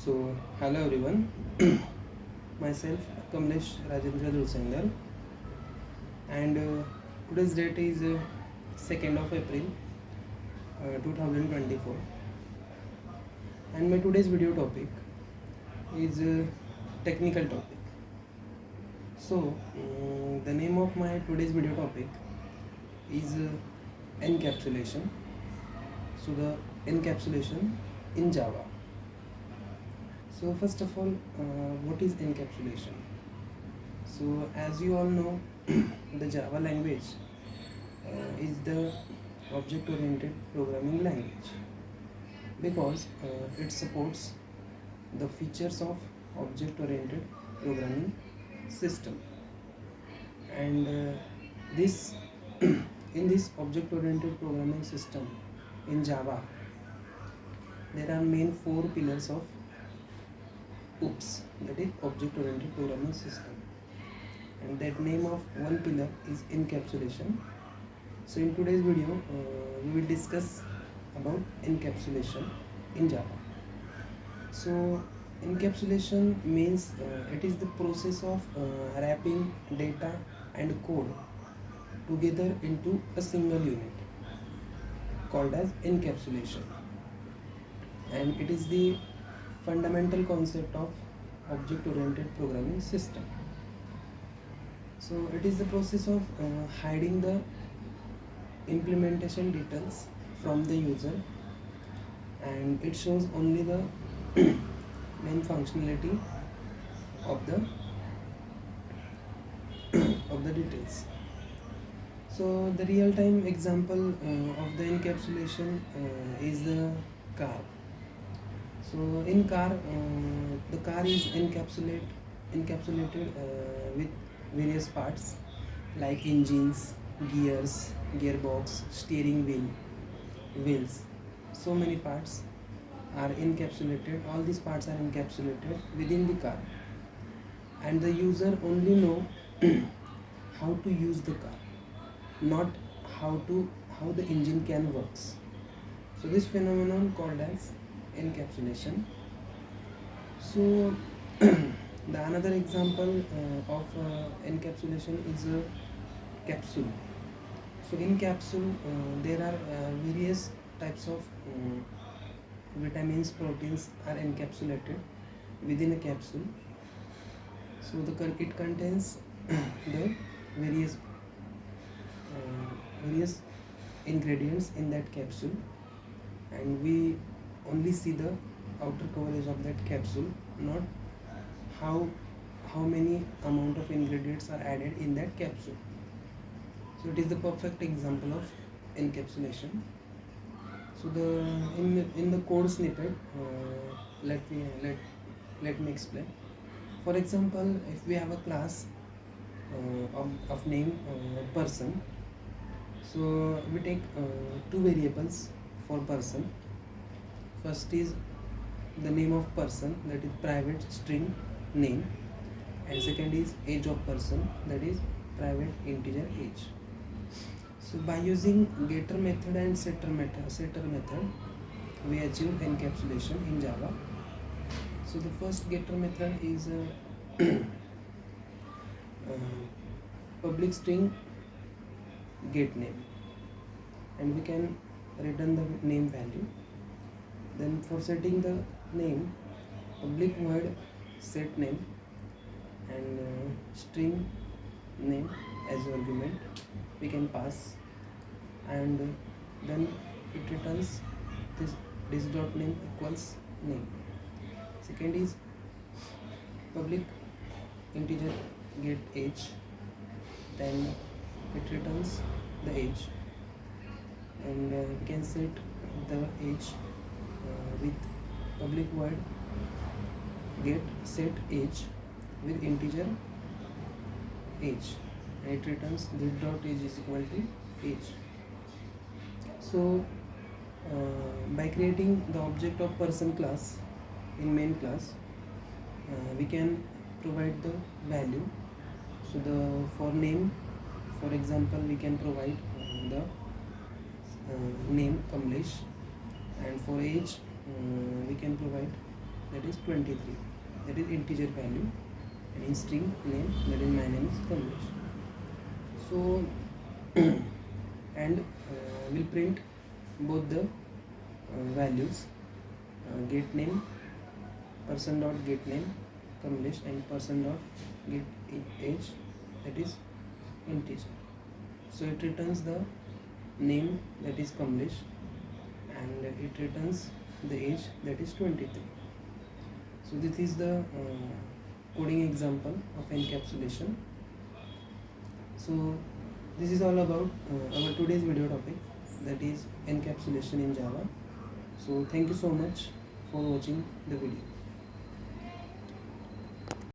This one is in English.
Hello everyone. Myself Kamlesh Rajendra Dulsandal, and today's date is 2nd of April 2024, and my today's video topic is technical topic. The name of my today's video topic is encapsulation. The encapsulation in Java. So first of all, what is encapsulation? So as you all know, the Java language is the object-oriented programming language because it supports the features of object-oriented programming system, and this in this object-oriented programming system in Java there are main four pillars of OOPS, that is object oriented programming system, and that name of one pillar is encapsulation. So in today's video we will discuss about encapsulation in Java. So encapsulation means it is the process of wrapping data and code together into a single unit called as encapsulation, and it is the fundamental concept of object oriented programming system. So it is the process of hiding the implementation details from the user, and it shows only the main functionality of the of the details. So the real-time example of the encapsulation is the car. So in car, the car is encapsulated with various parts like engines, gears, gearbox, steering wheel, wheels. So many parts are encapsulated. All these parts are encapsulated within the car, and the user only know how to use the car, not how the engine can works. So this phenomenon called as encapsulation. So the another example of encapsulation is a capsule. So in capsule there are various types of vitamins, proteins are encapsulated within a capsule. So it contains the various ingredients in that capsule, and we only see the outer coverage of that capsule, not how many amount of ingredients are added in that capsule. So it is the perfect example of encapsulation. So in the code snippet, let me explain. For example, if we have a class of name person, so we take two variables for person. First is the name of person, that is private string name, and second is age of person, that is private integer age. So by using getter method and setter method we achieve encapsulation in Java. So the first getter method is public string get name, and we can return the name value. Then for setting the name, public void set name and string name as argument we can pass, and then it returns this dot name equals name. Second is public integer get age, then it returns the age, and we can set the age with public void get set age with integer age, and it returns this dot age is equal to age. So by creating the object of person class in main class, we can provide the value. So for name, for example, we can provide the name Kamlesh, and for age we can provide that is 23, that is integer value, and in string name, that is my name is Kamlesh. So and we'll print both the values, get name, person dot get name Kamlesh, and person dot get age, that is integer. So it returns the name, that is Kamlesh, and it returns the age, that is 23. So this is the coding example of encapsulation. So this is all about our today's video topic, that is encapsulation in Java. So thank you so much for watching the video.